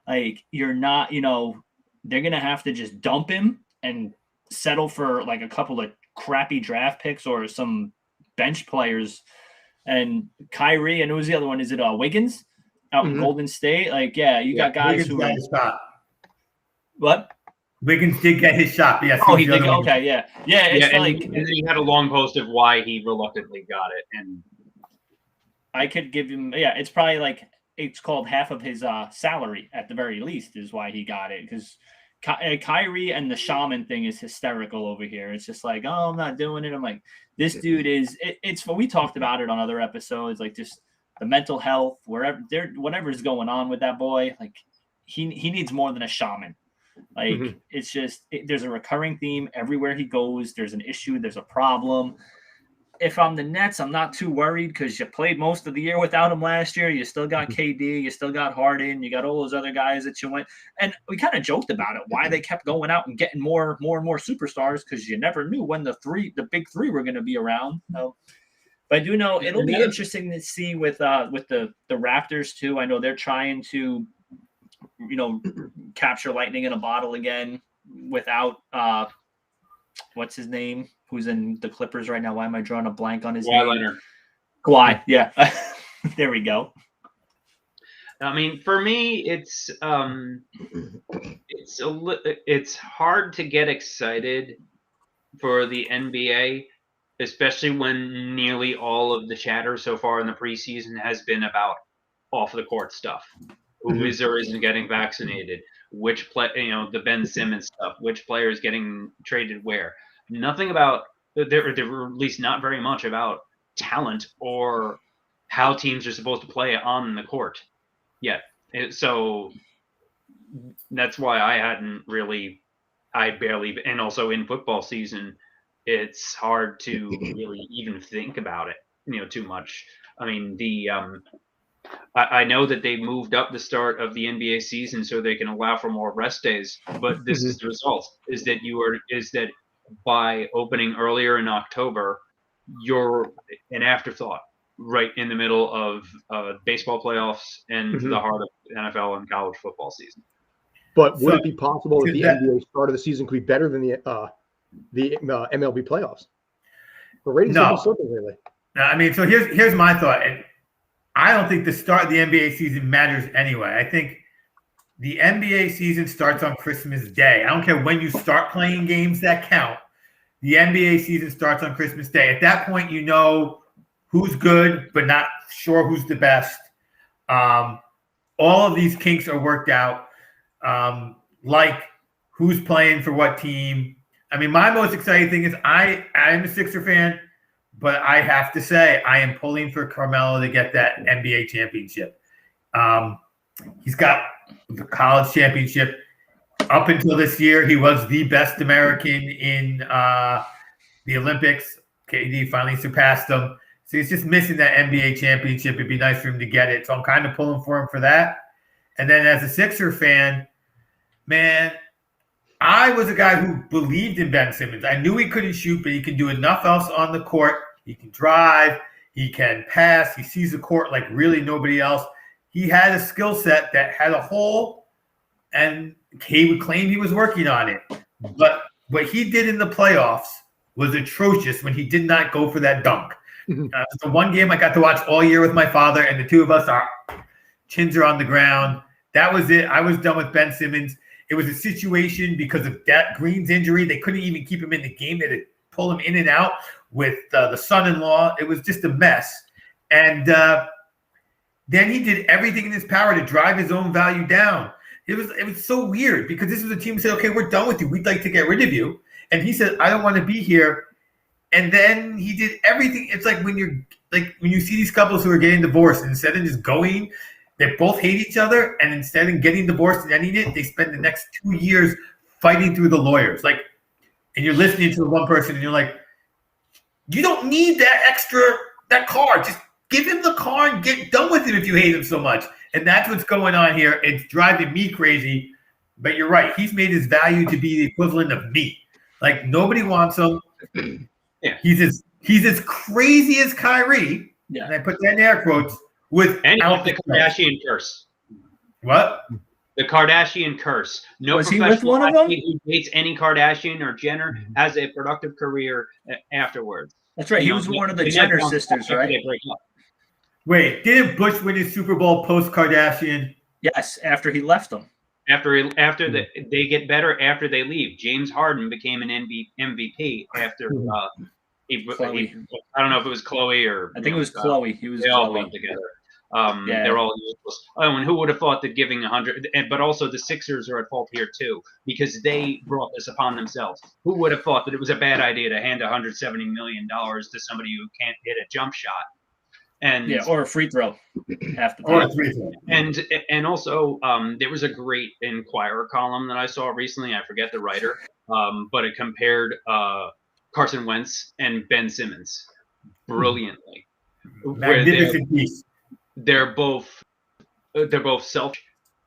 Like, you're not, they're going to have to just dump him and settle for like a couple of crappy draft picks or some bench players. And Kyrie, and who's the other one? Is it Wiggins out in Golden State? Like, you got guys who. What? Wiggins did get his shot. Yes. Oh, he did. Okay, yeah. It's and he had a long post of why he reluctantly got it, and I could give him. Yeah, it's probably it's called half of his salary at the very least is why he got it, because Kyrie and the shaman thing is hysterical over here. It's just like, oh, I'm not doing it. I'm like, this dude is. It's what we talked about it on other episodes, like just the mental health, whatever's going on with that boy. Like, he needs more than a shaman. Like, it's just there's a recurring theme everywhere he goes. There's an issue. There's a problem. If I'm the Nets, I'm not too worried because you played most of the year without him last year. You still got KD. You still got Harden. You got all those other guys that you went. And we kind of joked about it, why they kept going out and getting more and more superstars, because you never knew when the big three were going to be around. So, but I do know it'll be interesting to see with the Raptors too. I know they're trying to, capture lightning in a bottle again without what's his name? Who's in the Clippers right now? Why am I drawing a blank on his name? Leonard. Kawhi, yeah. There we go. I mean, for me, it's hard to get excited for the NBA, especially when nearly all of the chatter so far in the preseason has been about off the court stuff. Who is or isn't getting vaccinated? Which the Ben Simmons stuff. Which player is getting traded where? Nothing about there, or at least not very much about talent or how teams are supposed to play on the court yet. So that's why I barely, and also in football season, it's hard to really even think about it, too much. I mean, I know that they moved up the start of the NBA season so they can allow for more rest days, but this is the result: is that by opening earlier in October, you're an afterthought right in the middle of baseball playoffs and the heart of NFL and college football season. But would it be possible that the NBA start of the season could be better than the MLB playoffs? The ratings have been slipping lately. No, I mean, so here's my thought. And I don't think the start of the NBA season matters anyway. I think the NBA season starts on Christmas Day. I don't care when you start playing games that count. The NBA season starts on Christmas Day. At that point, you know who's good, but not sure who's the best. All of these kinks are worked out, like who's playing for what team. I mean, my most exciting thing is I'm a Sixer fan, but I have to say I am pulling for Carmelo to get that NBA championship. He's got the college championship. Up until this year, he was the best American in the Olympics. KD finally surpassed him. So he's just missing that NBA championship. It'd be nice for him to get it. So I'm kind of pulling for him for that. And then as a Sixer fan, man, I was a guy who believed in Ben Simmons. I knew he couldn't shoot, but he can do enough else on the court. He can drive. He can pass. He sees the court like really nobody else. He had a skill set that had a hole, and he would claim he was working on it. But what he did in the playoffs was atrocious when he did not go for that dunk. It's the one game I got to watch all year with my father, and the two of us, our chins are on the ground. That was it. I was done with Ben Simmons. It was a situation because of Green's injury. They couldn't even keep him in the game. They had to pull him in and out with the son-in-law. It was just a mess. And then he did everything in his power to drive his own value down. It was so weird because this was a team that said, okay, we're done with you. We'd like to get rid of you. And he said, I don't want to be here. And then he did everything. It's like when you see these couples who are getting divorced, and instead of just going, they both hate each other, and instead of getting divorced and ending it, they spend the next 2 years fighting through the lawyers. Like, and you're listening to the one person, and you're like, you don't need that car. Just give him the car and get done with it if you hate him so much. And that's what's going on here. It's driving me crazy. But you're right. He's made his value to be the equivalent of me. Like, nobody wants him. Yeah. He's as crazy as Kyrie. Yeah. And I put that in air quotes. And the Kardashian curse. What? The Kardashian curse. No Was he with one of them? Who dates any Kardashian or Jenner has a productive career afterwards. That's right. He was one of the Jenner sisters, right? Wait, didn't Bush win his Super Bowl post Kardashian? Yes, after he left them. After they get better after they leave. James Harden became an MVP after I don't know if it was Chloe or I think it was Chloe. He was they all went together. They're all useless. Oh, and who would have thought that giving 100? But also the Sixers are at fault here too because they brought this upon themselves. Who would have thought that it was a bad idea to hand $170 million to somebody who can't hit a jump shot? And or a free throw. Half the time. Or a free throw. And also there was a great Inquirer column that I saw recently. I forget the writer, but it compared Carson Wentz and Ben Simmons brilliantly. Magnificent piece. They're both selfish.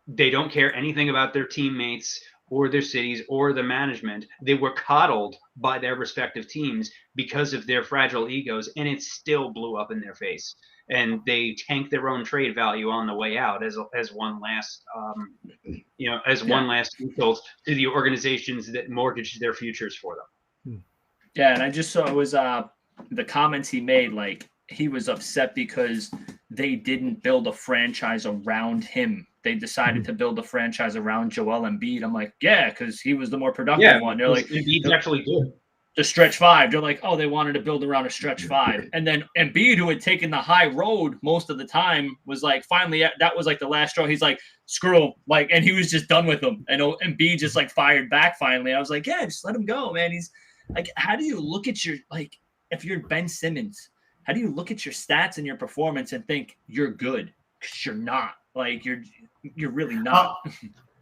They don't care anything about their teammates or their cities or the management. They were coddled by their respective teams because of their fragile egos, and it still blew up in their face. And they tanked their own trade value on the way out as one last one last insult to the organizations that mortgaged their futures for them. Yeah, and I just saw it was the comments he made. Like, he was upset because they didn't build a franchise around him. They decided to build a franchise around Joel Embiid. I'm like, yeah, because he was the more productive one. They're like, Embiid's actually good. The stretch five. They're like, oh, they wanted to build around a stretch five. And then Embiid, who had taken the high road most of the time, was like, finally, that was like the last straw. He's like, screw him. Like, and he was just done with him. And Embiid just like fired back finally. I was like, yeah, just let him go, man. He's like, how do you look at if you're Ben Simmons, how do you look at your stats and your performance and think you're good? Because you're not. Like, you're really not.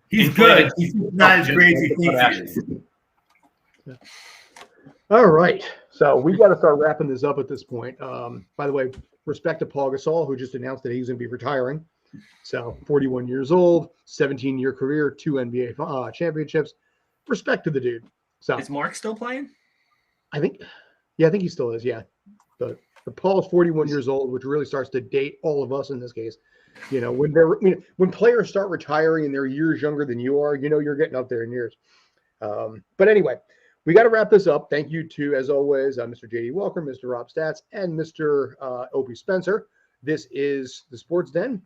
He's good. He's not as great as he thinks he is. All right. So we got to start wrapping this up at this point. By the way, respect to Paul Gasol, who just announced that he's going to be retiring. So 41 years old, 17-year career, 2 NBA championships. Respect to the dude. So is Mark still playing? I think he still is. Yeah. But Paul's 41 years old, which really starts to date all of us in this case. You know, when players start retiring and they're years younger than you are, you know, you're getting up there in years. But anyway, we got to wrap this up. Thank you to, as always, Mr. JD Walker, Mr. Rob Stats, and Mr. Obie Spencer. This is the Sports Den.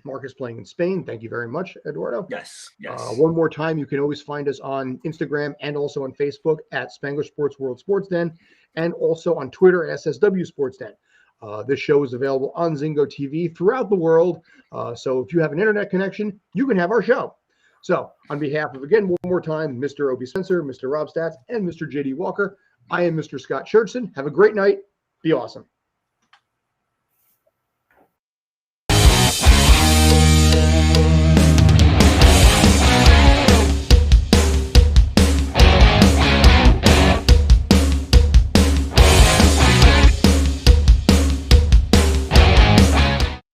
Mark is playing in Spain. Thank you very much, Eduardo. Yes. One more time, you can always find us on Instagram and also on Facebook at Spanglish Sports World Sports Den, and also on Twitter at SSW Sports Den. This show is available on Zingo TV throughout the world. So if you have an internet connection, you can have our show. So on behalf of, again, one more time, Mr. Obie Spencer, Mr. Rob Stats, and Mr. JD Walker, I am Mr. Scott Churchson. Have a great night. Be awesome.